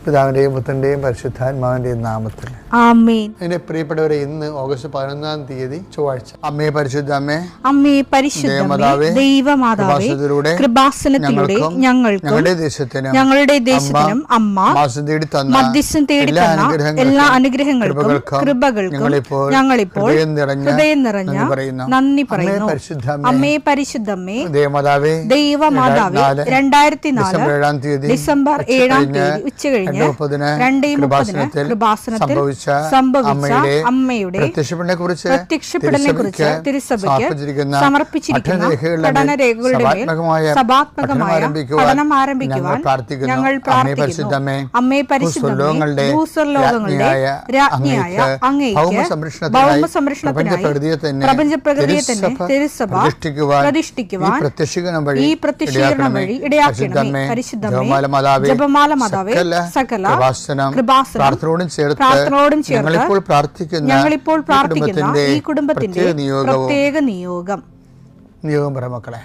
പിതാവിൻ്റെയും പുത്രൻ്റെയും പരിശുദ്ധാത്മാവിൻ്റെയും നാമത്തിൽ ആമേൻ. എൻ്റെ പ്രിയപ്പെട്ടവരെ, ഇന്ന് ഓഗസ്റ്റ് 11-ാം തീയതി ചൊവ്വാഴ്ച. അമ്മേ പരിശുദ്ധ അമ്മേ, അമ്മേ പരിശുദ്ധമേ, ദൈവമാതാവേ, കൃപാസനത്തിലൂടെ ഞങ്ങളുടെ ദേശത്തിനും അമ്മ മധ്യസ്ഥം തേടി തന്ന എല്ലാ അനുഗ്രഹങ്ങൾക്കും കൃപകൾക്കും ഞങ്ങളിപ്പോൾ ഹൃദയം നിറഞ്ഞ നന്ദി പറയുന്നു. അമ്മേ പരിശുദ്ധമേ, ദൈവമാതാവേ, 2004 ഡിസംബർ 7-ാം തീയതി ഉച്ചകഴിഞ്ഞ് 2:30 കൃപാസനത്തിൽ സംഭവിച്ച അമ്മയുടെ പ്രത്യക്ഷപ്പെടലിനെക്കുറിച്ച് തിരുസഭയ്ക്ക് സമർപ്പിച്ചിരിക്കുന്ന പഠനരേഖകളുടെ മേൽ സഭാത്മകമായ പഠനം ആരംഭിക്കുവാൻ ഞങ്ങൾ പ്രാർത്ഥിക്കുന്നു. അമ്മേ പരിശുദ്ധമേ, ഭൂസ്വർലോകങ്ങളുടെ രാജ്ഞിയായ അങ്ങേയ്ക്ക് ഭൗമസംരക്ഷണത്തിനായി പ്രപഞ്ചപ്രകൃതിയെ തന്നെ തിരുസഭ പ്രതിഷ്ഠിക്കുവാൻ ഈ പ്രത്യക്ഷീകരണം വഴി ഇടയാക്കണമേ. പരിശുദ്ധമേ, ജപമാല മാതാവേ, സകല പ്രാർത്ഥനയോടും ചേർത്ത് ഞങ്ങളിപ്പോൾ പ്രാർത്ഥിക്കുന്ന ഈ കുടുംബത്തിന്റെ പ്രത്യേക നിയോഗം പറ മക്കളെ.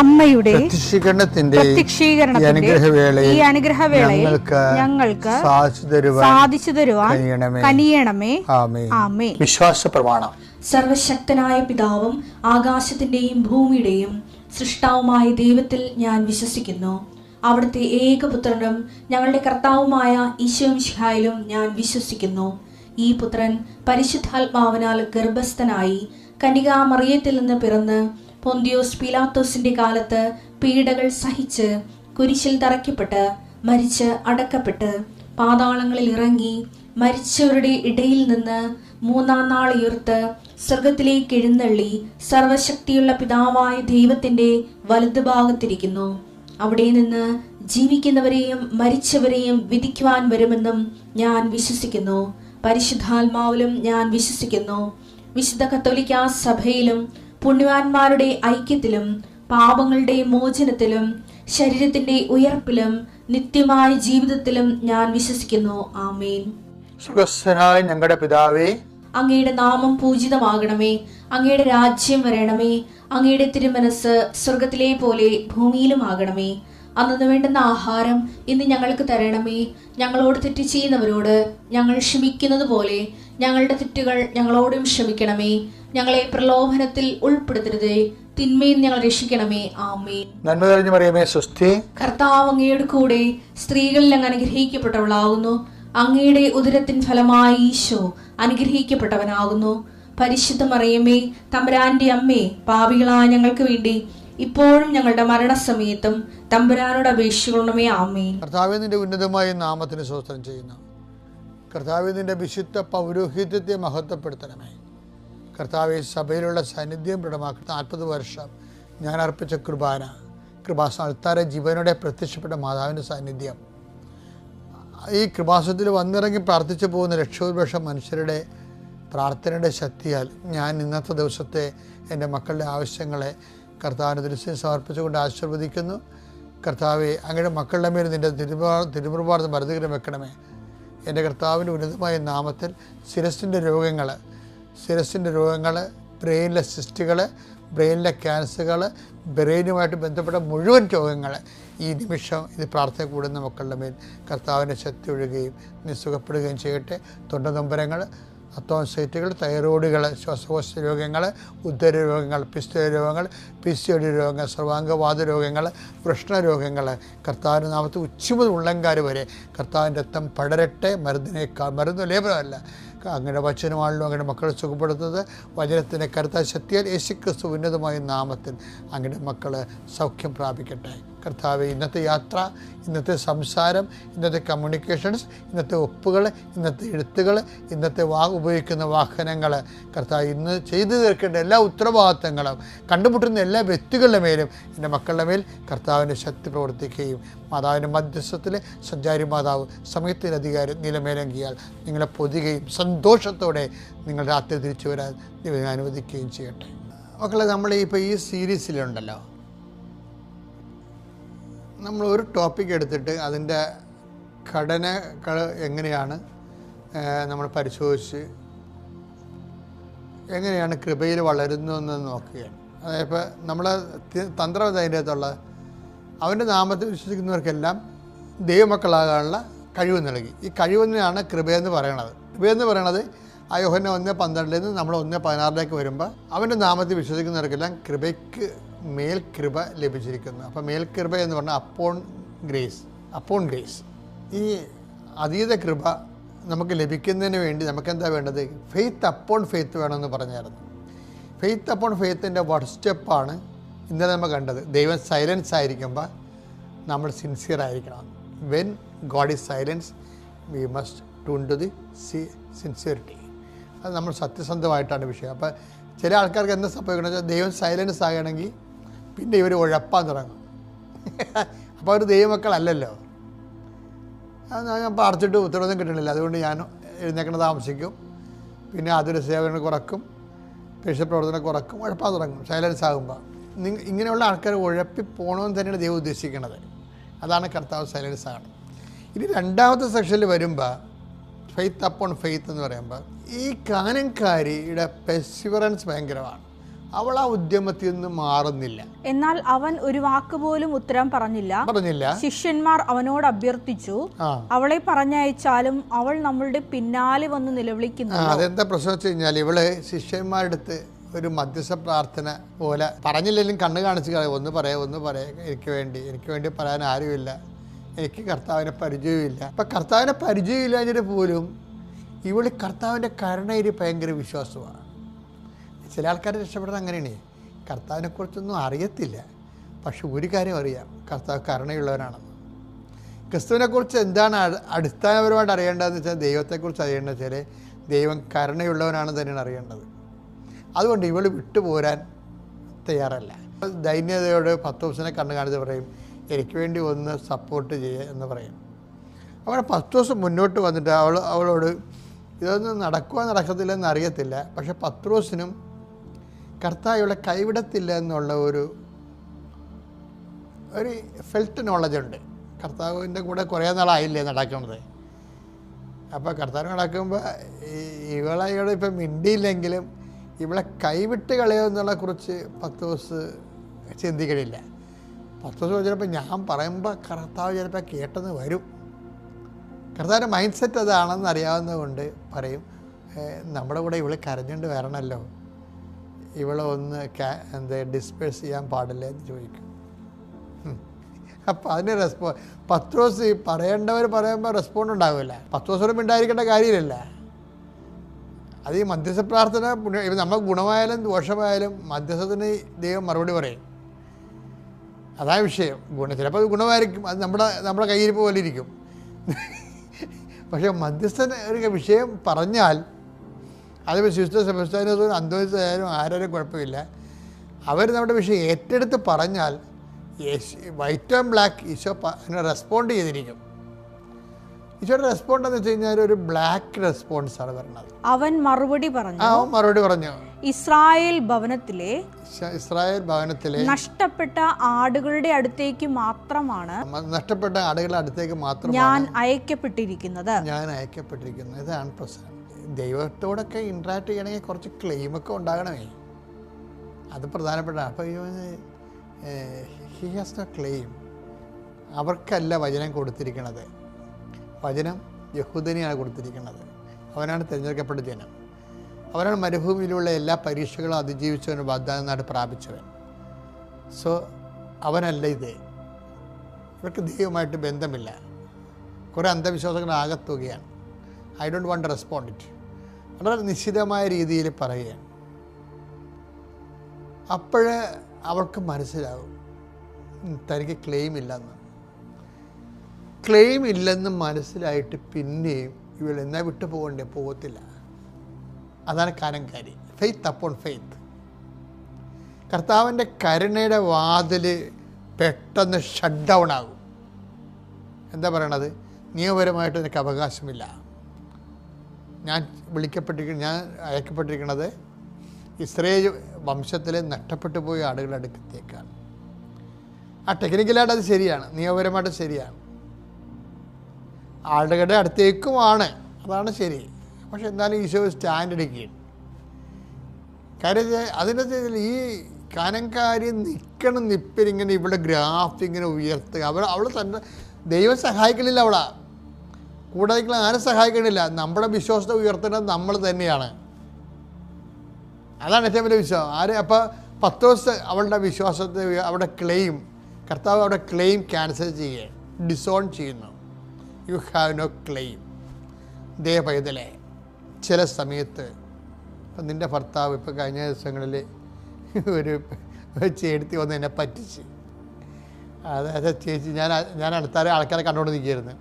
അമ്മയുടെ പ്രത്യക്ഷീകരണത്തിന്റെ ഈ അനുഗ്രഹവേളയിൽ ഞങ്ങൾക്ക് സാധിച്ചു തരുവാൻ കനിയണമേ. ആമേൻ. വിശ്വാസ പ്രമാണം. സർവശക്തനായ പിതാവും ആകാശത്തിന്റെയും ഭൂമിയുടെയും സൃഷ്ടാവുമായ ദൈവത്തിൽ ഞാൻ വിശ്വസിക്കുന്നു. അവിടുത്തെ ഏകപുത്രനും ഞങ്ങളുടെ കർത്താവുമായ ഈശോമിശിഹായിലും ഞാൻ വിശ്വസിക്കുന്നു. ഈ പുത്രൻ പരിശുദ്ധാത്മാവിനാൽ ഗർഭസ്ഥനായി കന്യകാമറിയത്തിൽ നിന്ന് പിറന്ന് പൊന്തിയോസ് പീലാത്തോസിന്റെ കാലത്ത് പീഡകൾ സഹിച്ച് കുരിശിൽ തറയ്ക്കപ്പെട്ട് മരിച്ച് അടക്കപ്പെട്ട് പാതാളങ്ങളിൽ ഇറങ്ങി മരിച്ചവരുടെ ഇടയിൽ നിന്ന് 3-ാം നാൾ ഉയർത്ത് സ്വർഗത്തിലേക്ക് എഴുന്നള്ളി സർവശക്തിയുള്ള പിതാവായ ദൈവത്തിന്റെ വലതുഭാഗത്തിരിക്കുന്നു. അവിടെ നിന്ന് ജീവിക്കുന്നവരെയും മരിച്ചവരെയും വിധിക്കുവാൻ വരുമെന്നും ഞാൻ വിശ്വസിക്കുന്നു. പരിശുദ്ധാത്മാവിലും ഞാൻ വിശ്വസിക്കുന്നു. വിശുദ്ധ കത്തോലിക്കാ സഭയിലും പുണ്യവാന്മാരുടെ ഐക്യത്തിലും പാപങ്ങളുടെ മോചനത്തിലും ശരീരത്തിന്റെ ഉയർപ്പിലും നിത്യമായ ജീവിതത്തിലും ഞാൻ വിശ്വസിക്കുന്നു. ആമേൻ. സുഖസ്ഥനായ ഞങ്ങളുടെ പിതാവേ, അങ്ങയുടെ നാമം പൂജിതമാകണമേ. അങ്ങയുടെ രാജ്യം വരണമേ. അങ്ങയുടെ തിരുമനസ് സ്വർഗത്തിലെ പോലെ ഭൂമിയിലും ആകണമേ. അന്നു വേണ്ടുന്ന ആഹാരം ഇന്ന് ഞങ്ങൾക്ക് തരണമേ. ഞങ്ങളോട് തെറ്റ് ചെയ്യുന്നവരോട് ഞങ്ങൾ ക്ഷമിക്കുന്നത് പോലെ ഞങ്ങളുടെ തെറ്റുകൾ ഞങ്ങളോടും ക്ഷമിക്കണമേ. ഞങ്ങളെ പ്രലോഭനത്തിൽ ഉൾപ്പെടുത്തരുതേ, തിന്മയിൽ ഞങ്ങൾ രക്ഷിക്കണമേ. ആമേൻ. നന്മ നിറഞ്ഞ മറിയമേ, സ്വസ്തി. കർത്താവ് അങ്ങയുടെ കൂടെ സ്ത്രീകളിൽ അങ്ങ് അനുഗ്രഹിക്കപ്പെട്ടവളാകുന്നു. അങ്ങയുടെ ഉദരത്തിൻ ഫലമായി ഈശോ അനുഗ്രഹിക്കപ്പെട്ടവനാകുന്നു. പരിശുദ്ധ മറിയമേ, തമ്പുരാന്റെ അമ്മേ, പാപികളായ ഞങ്ങൾക്ക് വേണ്ടി ഇപ്പോഴും ഞങ്ങളുടെ മരണസമയത്തും തമ്പുരാനോട് അപേക്ഷിക്കണമേ. ആമേൻ. കർത്താവേ, നിന്റെ ഉന്നതമായ നാമത്തിന് സ്തോത്രം ചെയ്യുന്നു. കർത്താവേ, നിന്റെ വിശുദ്ധ പൗരോഹിത്യത്തെ മഹത്വപ്പെടുത്തണമേ. കർത്താവെ, സഭയിലുള്ള സാന്നിധ്യം ദൃഢമാക്കി 40 വർഷം ഞാൻ അർപ്പിച്ച കൃപാസന ജീവനോടെ പ്രത്യക്ഷപ്പെട്ട മാതാവിൻ്റെ സാന്നിധ്യം, ഈ കൃപാസനത്തിൽ വന്നിറങ്ങി പ്രാർത്ഥിച്ചു പോകുന്ന ലക്ഷോപലക്ഷം മനുഷ്യരുടെ പ്രാർത്ഥനയുടെ ശക്തിയാൽ ഞാൻ ഇന്നത്തെ ദിവസത്തെ എൻ്റെ മക്കളുടെ ആവശ്യങ്ങളെ കർത്താവിൻ്റെ ദൃശ്യം സമർപ്പിച്ചുകൊണ്ട് ആശീർവദിക്കുന്നു. കർത്താവെ, അങ്ങയുടെ മക്കളുടെ മേൽ നിൻ്റെ തിരുമുറുപാട് മരുന്നുകരം വെക്കണമേ. എൻ്റെ കർത്താവിൻ്റെ ഉന്നതമായ നാമത്തിൽ ശിരസിൻ്റെ രോഗങ്ങൾ, ബ്രെയിനിലെ സിസ്റ്റുകൾ, ബ്രെയിനിലെ ക്യാൻസറുകൾ, ബ്രെയിനുമായിട്ട് ബന്ധപ്പെട്ട മുഴുവൻ രോഗങ്ങൾ ഈ നിമിഷം ഇത് പ്രാർത്ഥന കൂടുന്ന മക്കളുടെ മേൽ കർത്താവിൻ്റെ ശക്തി ഒഴുകുകയും നീ സുഖപ്പെടുകയും ചെയ്യട്ടെ. തൊണ്ടനൊമ്പരങ്ങൾ, അത്തോൺസൈറ്റുകൾ, തൈറോയിഡുകൾ, ശ്വാസകോശ രോഗങ്ങൾ, ഉദര രോഗങ്ങൾ, പിസ്ത രോഗങ്ങൾ, PCOD രോഗങ്ങൾ, സർവാംഗവാദ രോഗങ്ങൾ, വൃഷ്ണരോഗങ്ങൾ, കർത്താവിൻ്റെ നാമത്തിൽ ഉച്ച മുതൽ ഉള്ളംകാര് വരെ കർത്താവിൻ്റെ രക്തം പടരട്ടെ. മരുന്ന് ലേപനമല്ല, അങ്ങനെ വചനമാണല്ലോ അങ്ങനെ മക്കളെ സുഖപ്പെടുത്തുന്നത്. വചനത്തിൻ്റെ കരുത്ത ശക്തിയാൽ യേശുക്രിസ്തു ഉന്നതമായ നാമത്തിൽ അങ്ങനെ മക്കൾ സൗഖ്യം പ്രാപിക്കട്ടെ. കർത്താവെ, ഇന്നത്തെ യാത്ര, ഇന്നത്തെ സംസാരം, ഇന്നത്തെ കമ്മ്യൂണിക്കേഷൻസ്, ഇന്നത്തെ ഒപ്പുകൾ, ഇന്നത്തെ എഴുത്തുകൾ, ഇന്നത്തെ ഉപയോഗിക്കുന്ന വാഹനങ്ങൾ, കർത്താവ് ഇന്ന് ചെയ്തു തീർക്കേണ്ട എല്ലാ ഉത്തരവാദിത്തങ്ങളും കണ്ടുമുട്ടുന്ന എല്ലാ വ്യക്തികളുടെ മേലും എൻ്റെ മക്കളുടെ മേൽ കർത്താവിൻ്റെ ശക്തി പ്രവർത്തിക്കുകയും മാതാവിൻ്റെ മധ്യസ്ഥത്തിൽ സഞ്ചാരി മാതാവ് സമയത്തിൻ്റെ അധികാരം നിലമേലങ്കിയാൽ നിങ്ങളെ പൊതുകയും സന്തോഷത്തോടെ നിങ്ങൾ രാത്രി തിരിച്ചു വരാൻ ദൈവം അനുവദിക്കുകയും ചെയ്യട്ടെ. മക്കളെ, നമ്മൾ ഇപ്പോൾ ഈ സീരീസിലുണ്ടല്ലോ, നമ്മൾ ഒരു ടോപ്പിക് എടുത്തിട്ട് അതിൻ്റെ ഘടനകൾ എങ്ങനെയാണ് നമ്മൾ പരിശോധിച്ച് എങ്ങനെയാണ് കൃപയിൽ വളരുന്നതെന്ന് നോക്കുകയാണ്. അതായത് ഇപ്പോൾ നമ്മൾ തന്ത്രം അതിൻ്റെകത്തുള്ള അവൻ്റെ നാമത്തിൽ വിശ്വസിക്കുന്നവർക്കെല്ലാം ദൈവമക്കളാകാനുള്ള കഴിവ് നൽകി. ഈ കഴിവെന്നാണ് കൃപയെന്ന് പറയണത്. കൃപയെന്ന് പറയണത് യോഹന്നാൻ 1:12 നമ്മൾ 1:16 വരുമ്പോൾ അവൻ്റെ നാമത്തിൽ വിശ്വസിക്കുന്നവർക്കെല്ലാം കൃപയ്ക്ക് മേൽ കൃപ ലഭിച്ചിരിക്കുന്നു. അപ്പോൾ മേൽകൃപ എന്ന് പറഞ്ഞാൽ അപ്പോൺ ഗ്രേസ്. ഈ അതീത കൃപ നമുക്ക് ലഭിക്കുന്നതിന് വേണ്ടി നമുക്കെന്താ വേണ്ടത്? ഫെയ്ത്ത് അപ്പോൺ ഫെയ്ത്ത് വേണമെന്ന് പറഞ്ഞായിരുന്നു. ഫെയ്ത്ത് അപ്പോൺ ഫെയ്ത്തിൻ്റെ വൺ സ്റ്റെപ്പാണ് ഇന്നലെ നമ്മൾ കണ്ടത്. ദൈവം സൈലൻസ് ആയിരിക്കുമ്പോൾ നമ്മൾ സിൻസിയർ ആയിരിക്കണം. When God is silence we must tune to the sincerity. അത് നമ്മൾ സത്യസന്ധമായിട്ടാണ് വിഷയം. അപ്പോൾ ചില ആൾക്കാർക്ക് എന്താ സംഭവിക്കണമെന്ന് വെച്ചാൽ ദൈവം സൈലൻസ് ആകണമെങ്കിൽ പിന്നെ ഇവർ ഉഴപ്പാൻ തുടങ്ങും. അപ്പോൾ അവർ ദൈവമക്കളല്ലല്ലോ. ഞാൻ പ്രാർത്ഥിച്ചിട്ട് ഉത്തരവൊന്നും കിട്ടണില്ല, അതുകൊണ്ട് ഞാൻ എഴുന്നേക്കണ താമസിക്കും, പിന്നെ അതൊരു സേവനം കുറക്കും, പ്രവർത്തനം കുറക്കും, ഉഴപ്പാൻ തുടങ്ങും സൈലൻസ് ആകുമ്പോൾ. ഇങ്ങനെയുള്ള ആൾക്കാർ ഉഴപ്പി പോകണമെന്ന് തന്നെയാണ് ദൈവം ഉദ്ദേശിക്കുന്നത്. അതാണ് കർത്താവ് സൈലൻസ് ആകണം. ഇനി രണ്ടാമത്തെ സെക്ഷനിൽ വരുമ്പോൾ ഫെയ്ത്ത് അപ്പോൺ ഫെയ്ത്ത് എന്ന് പറയുമ്പോൾ ഈ കാനൻകാരിയുടെ പെർസിവറൻസ് ഭയങ്കരമാണ്. അവൾ ആ ഉദ്യമത്തിൽ നിന്ന് മാറുന്നില്ല. എന്നാൽ അവൻ ഒരു വാക്ക് പോലും ഉത്തരം പറഞ്ഞില്ല. ശിഷ്യന്മാർ അവനോട് അഭ്യർത്ഥിച്ചു, അവളെ പറഞ്ഞയച്ചാലും അവൾ നമ്മളുടെ പിന്നാലെ വന്ന് നിലവിളിക്കുന്നു. അതെന്താ പ്രശ്നം വെച്ച് കഴിഞ്ഞാൽ ഇവള് ശിഷ്യന്മാരുടെ അടുത്ത് ഒരു മധ്യസ്ഥ പ്രാർത്ഥന പോലെ പറഞ്ഞില്ലെങ്കിലും കണ്ണ് കാണിച്ച് കളയും. ഒന്ന് പറയാ എനിക്ക് വേണ്ടി പറയാൻ ആരുമില്ല, എനിക്ക് കർത്താവിനെ പരിചയമില്ല. അപ്പം കർത്താവിനെ പരിചയമില്ലാഞ്ഞിട്ട് പോലും ഇവള് കർത്താവിൻ്റെ കരുണയിൽ ഭയങ്കര വിശ്വാസമാണ്. ചില ആൾക്കാർ രക്ഷപ്പെടുന്നത് അങ്ങനെയാണ്. കർത്താവിനെക്കുറിച്ചൊന്നും അറിയത്തില്ല, പക്ഷെ ഒരു കാര്യം അറിയാം, കർത്താവ് കരുണയുള്ളവനാണെന്ന്. ക്രിസ്തുവിനെക്കുറിച്ച് എന്താണ് അടിസ്ഥാനപരമായിട്ട് അറിയേണ്ടതെന്ന് വെച്ചാൽ ദൈവത്തെക്കുറിച്ച് അറിയേണ്ടത് വെച്ചാൽ ദൈവം കരുണയുള്ളവനാണെന്ന് തന്നെയാണ് അറിയേണ്ടത്. അതുകൊണ്ട് ഇവൾ വിട്ടുപോരാൻ തയ്യാറല്ല. ദൈന്യതയോട് പത്രോസിനെ കണ്ണു കാണിച്ച് പറയും, എനിക്ക് വേണ്ടി ഒന്ന് സപ്പോർട്ട് ചെയ്യുക എന്ന് പറയും. അവിടെ പത്രോസ് മുന്നോട്ട് വന്നിട്ട് അവളോട് ഇതൊന്നും നടക്കത്തില്ലെന്ന് അറിയത്തില്ല, പക്ഷെ പത്രോസിനും കർത്താവ് ഇവളെ കൈവിടത്തില്ല എന്നുള്ള ഒരു ഫെൽറ്റ് നോളജുണ്ട്. കർത്താവിൻ്റെ കൂടെ കുറേ നാളായില്ലേ നടക്കുന്നത്. അപ്പോൾ കർത്താവ് നടക്കുമ്പോൾ ഇവളെ ഇപ്പം മിണ്ടിയില്ലെങ്കിലും ഇവളെ കൈവിട്ട് കളയുമെന്നുള്ള കുറിച്ച് പത്രോസ് ചിന്തിക്കണില്ല. പത്രോസ് ചിലപ്പോൾ ഞാൻ പറയുമ്പോൾ കർത്താവ് ചിലപ്പോൾ കേട്ടെന്ന് വരും. കർത്താവിൻ്റെ മൈൻഡ് സെറ്റ് അതാണെന്ന് അറിയാവുന്നത് കൊണ്ട് പറയും, നമ്മുടെ കൂടെ ഇവള് കരഞ്ഞുകൊണ്ട് വരണമല്ലോ, ഇവളെ ഒന്ന് ഡിസ്പേഴ്സ് ചെയ്യാൻ പാടില്ല എന്ന് ചോദിക്കും. അപ്പം അതിന് പത്രോസ് പറയേണ്ടവർ പറയുമ്പോൾ റെസ്പോണ്ട് ഉണ്ടാവില്ല. പത്രോസോടും ഉണ്ടായിരിക്കേണ്ട കാര്യമില്ല. അത് ഈ മധ്യസ്ഥ പ്രാർത്ഥന നമ്മൾ ഗുണമായാലും ദോഷമായാലും മധ്യസ്ഥത്തിന് ദൈവം മറുപടി പറയും. അതാണ് വിഷയം. ചിലപ്പോൾ അത് ഗുണമായിരിക്കും, അത് നമ്മുടെ കയ്യിരിപ്പ് പോലെ ഇരിക്കും. പക്ഷേ മധ്യസ്ഥൻ ഒരു വിഷയം പറഞ്ഞാൽ അതിപ്പോൾ സിസ്റ്റർ സെബസ്ത്യാനോസും അന്തോനിസായാലും ആരും കുഴപ്പമില്ല. അവർ നമ്മുടെ വിഷയം ഏറ്റെടുത്ത് പറഞ്ഞാൽ വൈറ്റ് ആൻഡ് ബ്ലാക്ക് ഈശോ അതിനെ റെസ്പോണ്ട് ചെയ്തിരിക്കും. ഈശോയുടെ റെസ്പോണ്ട് എന്ന് വെച്ച് കഴിഞ്ഞാൽ ഒരു ബ്ലാക്ക് റെസ്പോൺസാണ് പറയുന്നത്. അവൻ മറുപടി പറഞ്ഞു, ഇസ്രായേൽ ഭവനത്തിലെ നഷ്ടപ്പെട്ട ആടുകളുടെ അടുത്തേക്ക് മാത്രമാണ് ഞാൻ അയക്കപ്പെട്ടിരിക്കുന്നത്. ഇതാണ് പ്രശ്നം. ദൈവത്തോടൊക്കെ ഇൻട്രാക്ട് ചെയ്യണമെങ്കിൽ കുറച്ച് ക്ലെയിമൊക്കെ ഉണ്ടാകണമേ, അത് പ്രധാനപ്പെട്ടതാണ്. അപ്പോൾ ഹി ഹാസ് നോ ക്ലെയിം. അവർക്കല്ല വചനം കൊടുത്തിരിക്കുന്നത്. വചനം യഹൂദനെയാണ് കൊടുത്തിരിക്കുന്നത്. അവനാണ് തിരഞ്ഞെടുക്കപ്പെട്ട ജനം. അവനാണ് മരുഭൂമിയിലുള്ള എല്ലാ പരീക്ഷകളും അതിജീവിച്ചവന് വാഗ്ദാന നാട് പ്രാപിച്ചവൻ. സോ അവനല്ല ഇത്. ഇവർക്ക് ദൈവമായിട്ട് ബന്ധമില്ല. കുറേ അന്ധവിശ്വാസങ്ങൾ ആകത്തുകയാണ്. I don't want to respond it. വളരെ നിശ്ചിതമായ രീതിയിൽ പറയുകയാണ്. അപ്പോഴേ അവൾക്ക് മനസ്സിലാവും തനിക്ക് ക്ലെയിം ഇല്ലെന്ന്. ക്ലെയിം ഇല്ലെന്ന് മനസ്സിലായിട്ട് പിന്നെയും ഇവൾ എന്നാ വിട്ടു പോകണ്ടേ? പോകത്തില്ല. അതാണ് കാനംകാരി. Faith upon faith. കർത്താവിൻ്റെ കരുണയുടെ വാതിൽ പെട്ടെന്ന് ഷട്ട് ഡൗൺ ആകും. എന്താ പറയണത്? നിയമപരമായിട്ട് എനിക്ക് അവകാശമില്ല. ഞാൻ അയക്കപ്പെട്ടിരിക്കുന്നത് ഇസ്രായേൽ വംശത്തിലെ നഷ്ടപ്പെട്ടു പോയ ആടുകളുടെ അടുക്കത്തേക്കാണ്. ആ ടെക്നിക്കലായിട്ട് അത് ശരിയാണ്, നിയമപരമായിട്ട് ശരിയാണ്. ആളുകളുടെ അടുത്തേക്കുമാണ്, അതാണ് ശരി. പക്ഷെ എന്നാലും ഈശോ സ്റ്റാൻഡ് എടുക്കുകയാണ്. കാര്യം അതിൻ്റെ ഈ കാനംകാരി നിപ്പിലിങ്ങനെ ഇവിടെ ഗ്രാഫ് ഇങ്ങനെ ഉയർത്തുക. അവൾ തന്നെ ദൈവം സഹായിക്കണില്ല. അവളാ കൂടാതെ ആരും സഹായിക്കണില്ല. നമ്മുടെ വിശ്വാസത്തെ ഉയർത്തേണ്ടത് നമ്മൾ തന്നെയാണ്. അതാണ് ഏറ്റവും വലിയ വിശ്വാസം. അപ്പോൾ പത്രോസ് അവളുടെ വിശ്വാസത്തെ അവിടെ ക്ലെയിം, കർത്താവ് അവിടെ ക്ലെയിം ക്യാൻസൽ ചെയ്യുകയാണ്, ഡിസോൺ ചെയ്യുന്നു. You have no claim. ദേ പൈതലേ, ചില സമയത്ത് ഇപ്പം നിൻ്റെ ഭർത്താവ് ഇപ്പോൾ കഴിഞ്ഞ ദിവസങ്ങളിൽ ഒരു ചേട്ടത്തി വന്ന് എന്നെ പറ്റിച്ച്. അതായത് ചേച്ചി, ഞാൻ അടുത്താരെ ആൾക്കാരെ കണ്ടുകൊണ്ട് നിൽക്കുകയായിരുന്നു.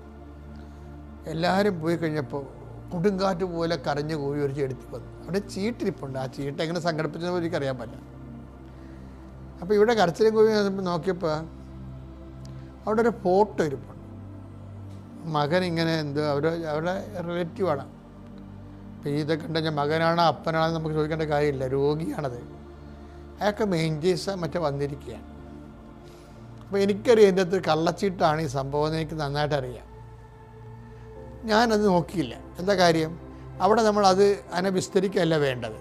എല്ലാവരും പോയി കഴിഞ്ഞപ്പോൾ കൊടുങ്കാറ്റ് പോലെ കരഞ്ഞു പോയി ഒരു ചേട്ടത്തി വന്നു. അവിടെ ചീട്ടിരിപ്പുണ്ട്. ആ ചീട്ട് എങ്ങനെ സംഘടിപ്പിച്ചതെന്ന് എനിക്കറിയാൻ പറ്റില്ല. അപ്പോൾ ഇവിടെ കരച്ചിലും പോയി നോക്കിയപ്പോൾ അവിടെ ഒരു ഫോട്ടോ ഇരിപ്പുണ്ട്. മകൻ ഇങ്ങനെ എന്തോ അവരുടെ റിലേറ്റീവാണ്. അപ്പോൾ ഇതൊക്കെ ഉണ്ടെങ്കിൽ മകനാണോ അപ്പനാണോ നമുക്ക് ചോദിക്കേണ്ട കാര്യമില്ല, രോഗിയാണത്. അയാൾക്ക് മെയിൻറ്റേഴ്സ് മറ്റേ വന്നിരിക്കുകയാണ്. അപ്പോൾ എനിക്കറിയാം എൻ്റെ അടുത്ത് കള്ളച്ചീട്ടാണ് ഈ സംഭവം എന്ന് എനിക്ക് നന്നായിട്ട് അറിയാം. ഞാനത് നോക്കിയില്ല. എന്താ കാര്യം? അവിടെ നമ്മളത് അതിനെ വിസ്തരിക്കുകയല്ല വേണ്ടത്.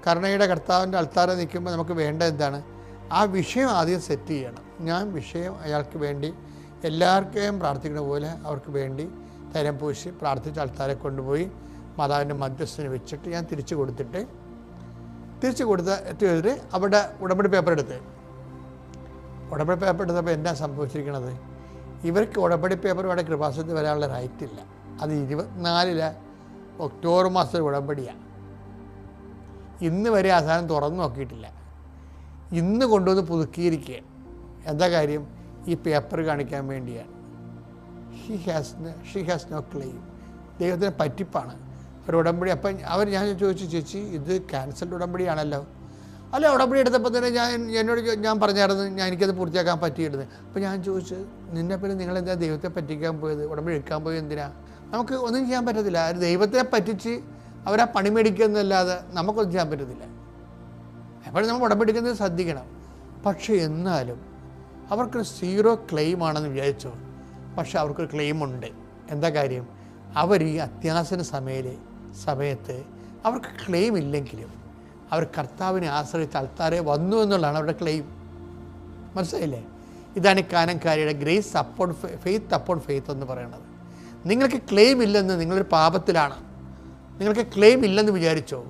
കരുണയുടെ കർത്താവിൻ്റെ അൾത്താരെ നിൽക്കുമ്പോൾ നമുക്ക് വേണ്ടത് എന്താണ്? ആ വിഷയം ആദ്യം സെറ്റ് ചെയ്യണം. ഞാൻ വിഷയം അയാൾക്ക് വേണ്ടി എല്ലാവർക്കും പ്രാർത്ഥിക്കുന്ന പോലെ അവർക്ക് വേണ്ടി തരം പൂശി പ്രാർത്ഥിച്ച് ആൾക്കാരെ കൊണ്ടുപോയി മാതാവിൻ്റെ മധ്യസ്ഥന് വെച്ചിട്ട് ഞാൻ തിരിച്ചു കൊടുത്തിട്ട് അവിടെ ഉടമ്പടി പേപ്പർ എടുത്തപ്പോൾ എന്താ സംഭവിച്ചിരിക്കുന്നത്? ഇവർക്ക് ഉടമ്പടി പേപ്പർ ഇവിടെ കൃപാസനത്തിൽ വരാനുള്ള റൈറ്റ് ഇല്ല. അത് 24 ഒക്ടോബർ മാസത്തിൽ ഉടമ്പടിയാണ്. ഇന്ന് വരെ ആ സാധനം തുറന്നു നോക്കിയിട്ടില്ല. ഇന്ന് കൊണ്ടുവന്ന് പുതുക്കിയിരിക്കുക. എന്താ കാര്യം? ഈ പേപ്പർ കാണിക്കാൻ വേണ്ടിയാണ്. She has no claim. ദൈവത്തിന് പറ്റിപ്പാണ് ഒരു ഉടമ്പടി. അപ്പം ഞാൻ ചോദിച്ചു, ചേച്ചി ഇത് ക്യാൻസൽഡ് ഉടമ്പടിയാണല്ലോ. അല്ല, ഉടമ്പടി എടുത്തപ്പോൾ തന്നെ ഞാൻ പറഞ്ഞായിരുന്നു എനിക്കത് പൂർത്തിയാക്കാൻ പറ്റിയിരുന്നത്. അപ്പോൾ ഞാൻ ചോദിച്ചു, നിന്നെ പിന്നെ നിങ്ങളെന്താ ദൈവത്തെ പറ്റിക്കാൻ പോയത്? ഉടമ്പടി എടുക്കാൻ പോയത് എന്തിനാ? നമുക്ക് ഒന്നും ചെയ്യാൻ പറ്റത്തില്ല. ദൈവത്തെ പറ്റിച്ച് അവരാ പണി മേടിക്കുന്നതല്ലാതെ നമുക്കൊന്നും ചെയ്യാൻ പറ്റത്തില്ല. എപ്പോഴും നമ്മൾ ഉടമ്പടി എടുക്കുന്നത് ശ്രദ്ധിക്കണം. പക്ഷേ എന്നാലും അവർക്കൊരു 0 ക്ലെയിമാണെന്ന് വിചാരിച്ചു. പക്ഷെ അവർക്കൊരു ക്ലെയിമുണ്ട്. എന്താ കാര്യം? അവർ ഈ അത്യാസന സമയത്ത് അവർക്ക് ക്ലെയിം ഇല്ലെങ്കിലും അവർ കർത്താവിനെ ആശ്രയിച്ച് ആൾക്കാരെ വന്നു എന്നുള്ളതാണ് അവരുടെ ക്ലെയിം. മനസ്സിലായില്ലേ? ഇതാണ് കാനംകാരിയുടെ grace upon faith upon faith എന്ന് പറയുന്നത്. നിങ്ങൾക്ക് ക്ലെയിം ഇല്ലെന്ന് നിങ്ങളൊരു പാപത്തിലാണ്. നിങ്ങൾക്ക് ക്ലെയിം ഇല്ലെന്ന് വിചാരിച്ചോ?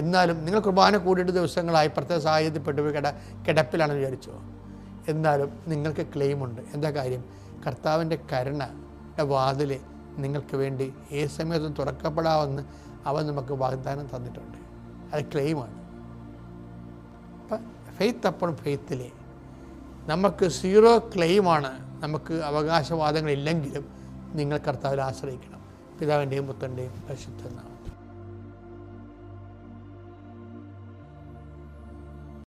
എന്നാലും നിങ്ങൾ കുർബാന കൂടിയിട്ട് ദിവസങ്ങളായി പ്രത്യേക സാഹചര്യപ്പെട്ട് കിടപ്പിലാണെന്ന് വിചാരിച്ചോ? എന്നാലും നിങ്ങൾക്ക് ക്ലെയിമുണ്ട്. എന്താ കാര്യം? കർത്താവിൻ്റെ കരുണയുടെ വാതിൽ നിങ്ങൾക്ക് വേണ്ടി ഏത് സമയത്തും തുറക്കപ്പെടാമെന്ന് അവൻ നമുക്ക് വാഗ്ദാനം തന്നിട്ടുണ്ട്. അത് ക്ലെയിമാണ്. അപ്പം ഫെയ്ത്ത് അപ്പോൺ ഫെയ്ത്തിൽ നമുക്ക് 0 ക്ലെയിമാണ്. നമുക്ക് അവകാശവാദങ്ങളില്ലെങ്കിലും നിങ്ങൾ കർത്താവിൽ ആശ്രയിക്കണം. പിതാവിൻ്റെയും പുത്രൻ്റെയും പരിശുദ്ധ നാമത്തിൽ.